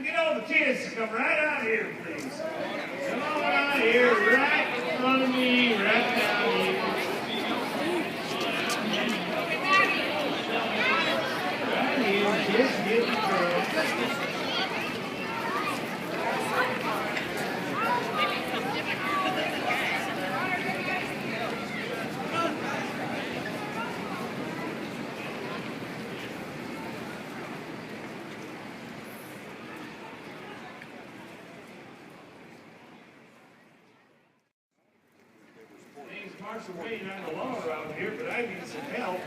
Get all the kids to come right out here, please. Come on out here, right in front of me, right down here. Right here, kids get the girls. Marshall Wayne, I'm alone around here, but I need some help.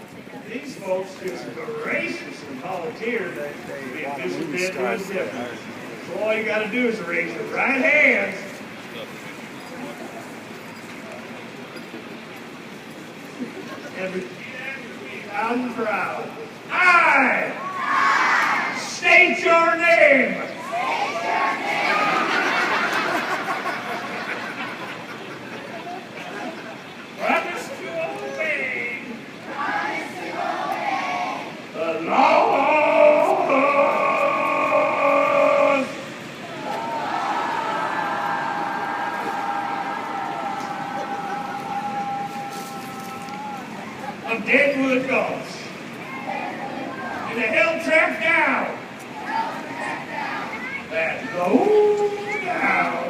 These folks just graciously volunteered that they visit Deadwood. So all you got to do is raise your right hands. And repeat after me, loud and proud. I state your name. Promise to obey the laws of Deadwood Gulch. And the hill track down. That low down.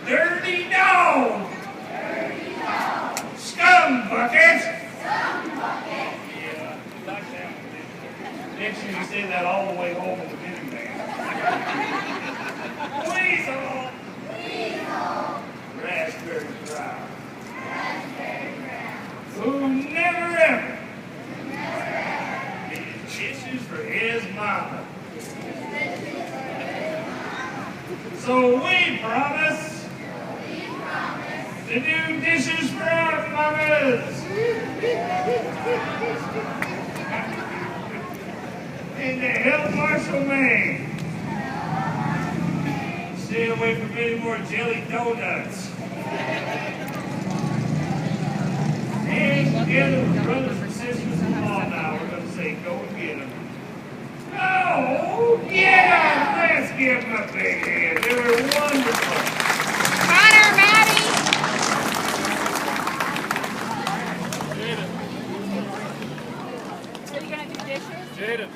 Dirty dog! Scum bucket! Yeah, like that one. Next year you say that all the way home in the minivan. Weasel! Raspberry brown. Who never ever needed kisses for his mama. So we promise to do dishes for our mamas. And to help Marshall Maine. Stay away from any more jelly donuts. And together with brothers and sisters in law now, we're going to say, go and get them. Oh, yeah! Let's give them a big hand. They were wonderful. Connor, Maddie! Are you going to do dishes? Jada.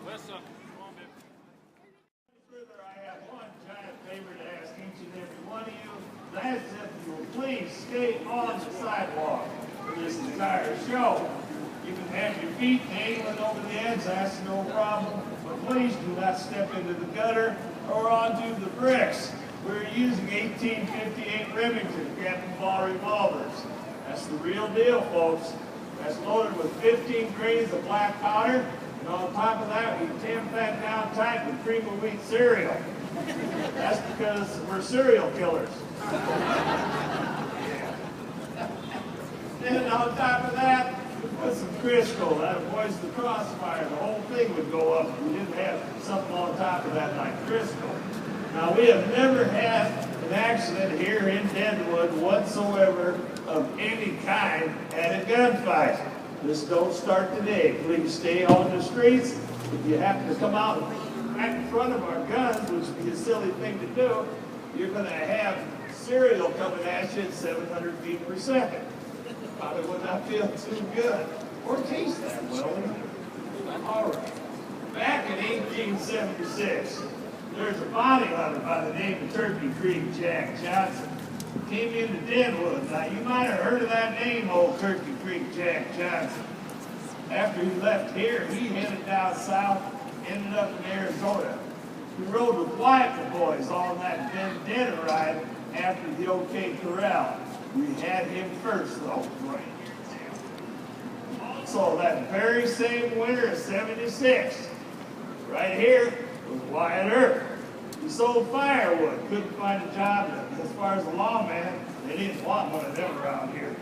Listen, come on, baby. Further, I have one giant favor to ask each and every one of you. That's if you will please stay on the sidewalk for this entire show. You can have your feet dangling over the edge, that's no problem. But please do not step into the gutter or onto the bricks. We're using 1858 Remington Captain Ball revolvers. That's the real deal, folks. That's loaded with 15 grains of black powder, and on top of that, we tamp that down tight with cream of wheat cereal. That's because we're serial killers. Yeah. And on top of that, we put some crystal. That avoids the crossfire. The whole thing would go up if we didn't have something on top of that like crystal. Now, we have never had an accident here in Deadwood whatsoever of any kind at a gunfight. This don't start today. Please stay on the streets. If you happen to come out right in front of our guns, which would be a silly thing to do, you're going to have cereal coming at you at 700 feet per second. Probably would not feel too good or taste that well either. All right. Back in 1876, there's a bounty hunter by the name of Turkey Creek Jack Johnson. Came into Deadwood. Now, you might have heard of that name, old Turkey Creek Jack Johnson. After he left here, he headed down south, ended up in Arizona. He rode with Wyatt boys on that vendetta ride after the OK Corral. We had him first, though, right here. Also, that very same winter of '76, right here was Wyatt Earp. He sold firewood, couldn't find a job. As far as a lawman, they didn't want one of them around here.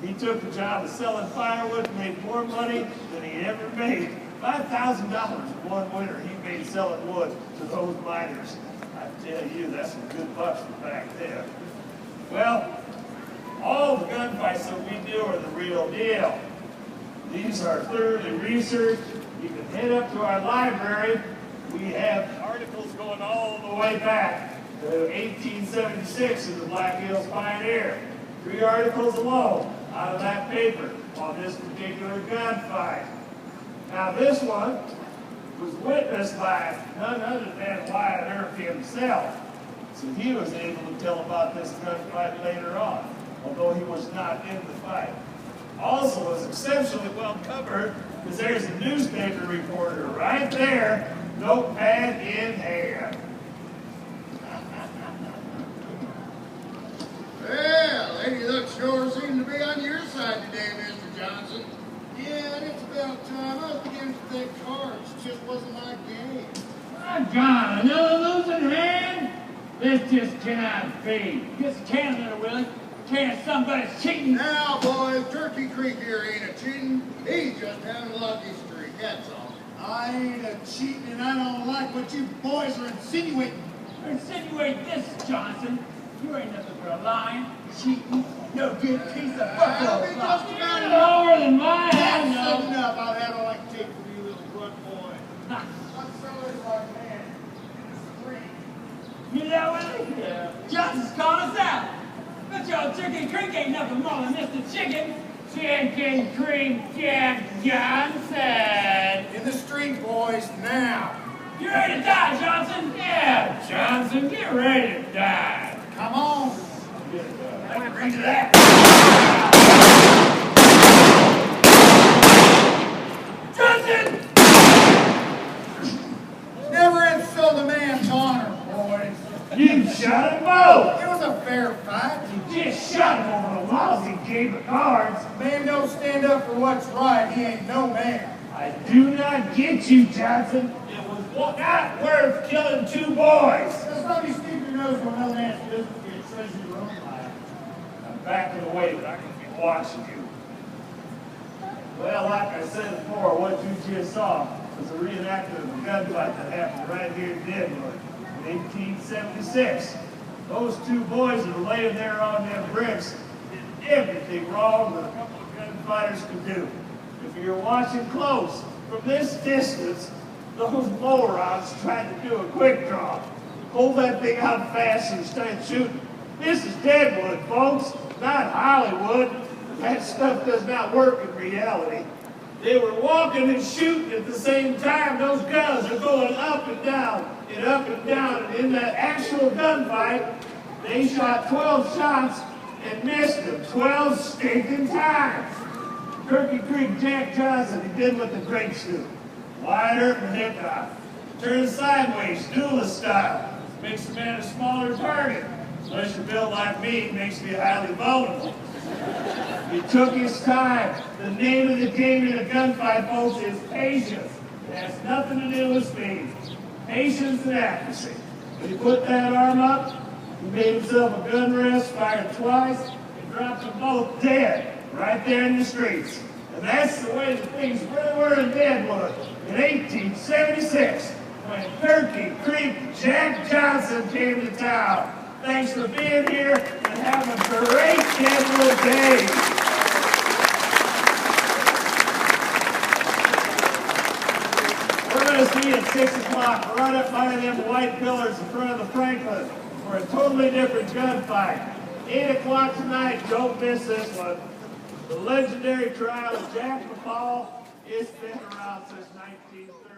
He took the job of selling firewood, made more money than he ever made. $5,000 in one winter he made selling wood to those miners. I tell you, that's some good bucks from back then. Well, all the gunfights that we do are the real deal. These are thoroughly researched. You can head up to our library. We have articles going all the way back to 1876 in the Black Hills Pioneer. 3 articles alone out of that paper on this particular gunfight. Now this one was witnessed by none other than Wyatt Earp himself. So he was able to tell about this gunfight later on, although he was not in the fight. Also was exceptionally well covered because there's a newspaper reporter right there, notepad in hand. Well, Lady Luck sure seemed to be on your side today, Mr. Johnson. Yeah, it's about time. I was beginning to think cards just wasn't my game. My God, another losing hand? This just cannot be. Just can't, little Willie. Can't somebody's cheating. Now, boys, Turkey Creek here ain't a cheating. He's just having a lucky streak, that's all. I ain't a cheating, and I don't like what you boys are insinuating. Insinuate this, Johnson. You ain't nothing but a lying, cheating, no good piece of buffalo I'll be just fluff. about Lower than my hand, That's no. enough. I've had all I can take from you, little grunt boy. I'm sorry, my man. You know, Willie? Yeah. Johnson's calling us out. But your Turkey Creek ain't nothing more than Mr. Chicken. Chicken Creek Jack Johnson. In the street, boys, now. You ready to die, Johnson? Yeah, Johnson, get ready to die. Come on. Agree to that. Johnson! Never insult a man's honor, boys. You shot them both! It was a fair fight. You just shot him over a lousy game of cards. Man don't stand up for what's right. He ain't no man. I do not get you, Johnson. It was not worth killing 2 boys. That's not you stick your nose where another man's business gets treasure your own life. I'm backing away, but I can be watching you. Well, like I said before, what you just saw was a reenactment of a gunfight that happened right here in Deadwood in 1876. Those 2 boys that were laying there on them bricks did everything wrong that a couple of gunfighters could do. If you're watching close, from this distance, those morons tried to do a quick draw. Hold that thing out fast and start shooting. This is Deadwood, folks, not Hollywood. That stuff does not work in reality. They were walking and shooting at the same time. Those guns are going up and down and up and down. And in that actual gunfight, they shot 12 shots and missed them 12 stinking times. Turkey Creek Jack Johnson, he did what the greats do. Wyatt Earp and Hickok. Turn sideways, duelist style. Makes the man a smaller target. Unless you're built like me, it makes me highly vulnerable. He took his time. The name of the game in a gunfight, folks, is patience. It has nothing to do with speed. Patience and accuracy. When he put that arm up, he made himself a gun rest, fired twice, and dropped them both dead right there in the streets. And that's the way that things really were in Deadwood in 1876 when Turkey Creek Jack Johnson came to town. Thanks for being here and have a great Deadwood day. We're going to see at 6 o'clock right up by them white pillars in front of the Franklin for a totally different gunfight. 8 o'clock tonight, don't miss this one. The legendary trial of Jack McCall has been around since 1930.